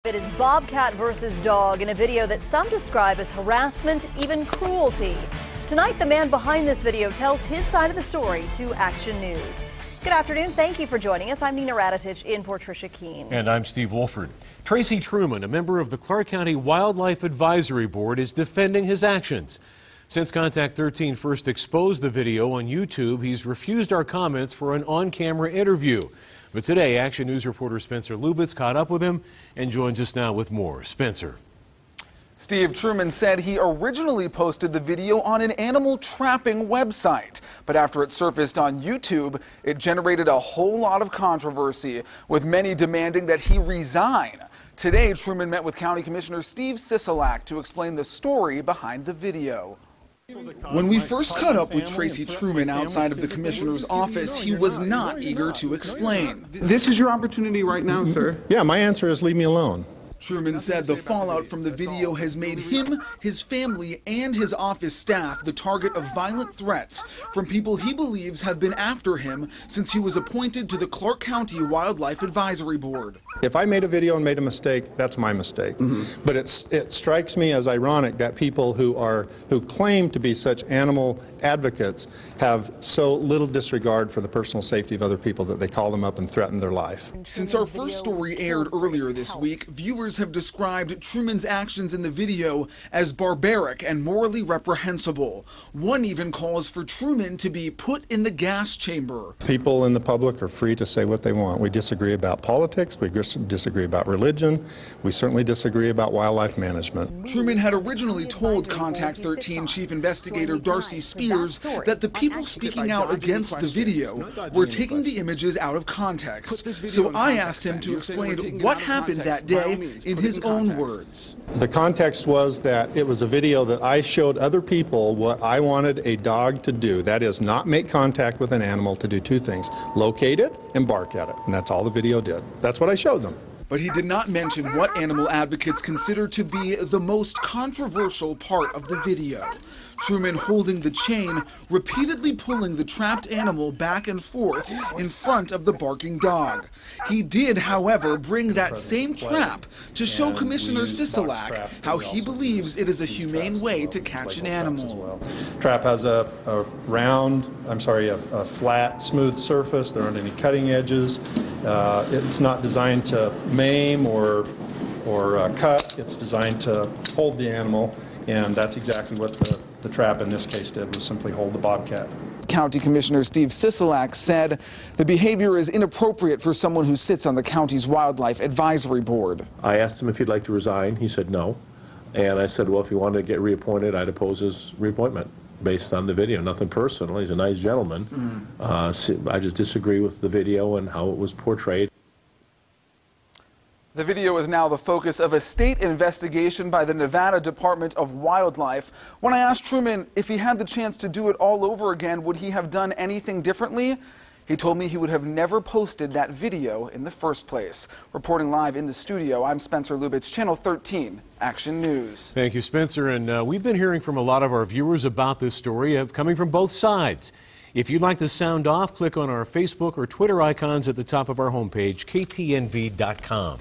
It is bobcat versus dog in a video that some describe as harassment, even cruelty. Tonight, the man behind this video tells his side of the story to Action News. Good afternoon. Thank you for joining us. I'm Nina Raditich in for Tricia Keene. And I'm Steve Wolford. Tracy Truman, a member of the Clark County Wildlife Advisory Board, is defending his actions. Since Contact 13 first exposed the video on YouTube, he's refused our comments for an on-camera interview. But today, Action News reporter Spencer Lubitz caught up with him and joins us now with more. Spencer. Steve Truman said he originally posted the video on an animal trapping website, but after it surfaced on YouTube, it generated a whole lot of controversy, with many demanding that he resign. Today, Truman met with County Commissioner Steve Sisolak to explain the story behind the video. When we first caught up with Tracy Truman outside of the commissioner's office, he was not eager to explain. This is your opportunity right now, sir. Yeah, my answer is leave me alone. Truman said the fallout from the video has made him, his family, and his office staff the target of violent threats from people he believes have been after him since he was appointed to the Clark County Wildlife Advisory Board. If I made a video and made a mistake, that's my mistake. But it strikes me as ironic that people who claim to be such animal advocates have so little disregard for the personal safety of other people that they call them up and threaten their life. Since our first story aired earlier this week, viewers have described Truman's actions in the video as barbaric and morally reprehensible. One even calls for Truman to be put in the gas chamber. People in the public are free to say what they want. We disagree about politics, we disagree about religion, we certainly disagree about wildlife management. Truman had originally told Contact 13 Chief Investigator Darcy Spears that the people speaking out against the video were taking the images out of context. So I asked him to explain what happened that day in his own words. The context was that it was a video that I showed other people what I wanted a dog to do. That is, not make contact with an animal, to do two things: locate it and bark at it. And that's all the video did. That's what I showed them. But he did not mention what animal advocates consider to be the most controversial part of the video. Truman holding the chain, repeatedly pulling the trapped animal back and forth in front of the barking dog. He did, however, bring that same trap to show Commissioner Sisolak how he believes it is a humane way to catch an animal. Trap has a flat, smooth surface. There aren't any cutting edges. It's not designed to maim or cut. It's designed to hold the animal, and that's exactly what the trap in this case did, was simply hold the bobcat. County Commissioner Steve Sisolak said the behavior is inappropriate for someone who sits on the county's Wildlife Advisory Board. I asked him if he'd like to resign. He said no. And I said, well, if he wanted to get reappointed, I'd oppose his reappointment based on the video. Nothing personal. He's a nice gentleman. I just disagree with the video and how it was portrayed. The video is now the focus of a state investigation by the Nevada Department of Wildlife. When I asked Truman if he had the chance to do it all over again, would he have done anything differently? He told me he would have never posted that video in the first place. Reporting live in the studio, I'm Spencer Lubitz, Channel 13, Action News. Thank you, Spencer. And we've been hearing from a lot of our viewers about this story, coming from both sides. If you'd like to sound off, click on our Facebook or Twitter icons at the top of our homepage, ktnv.com.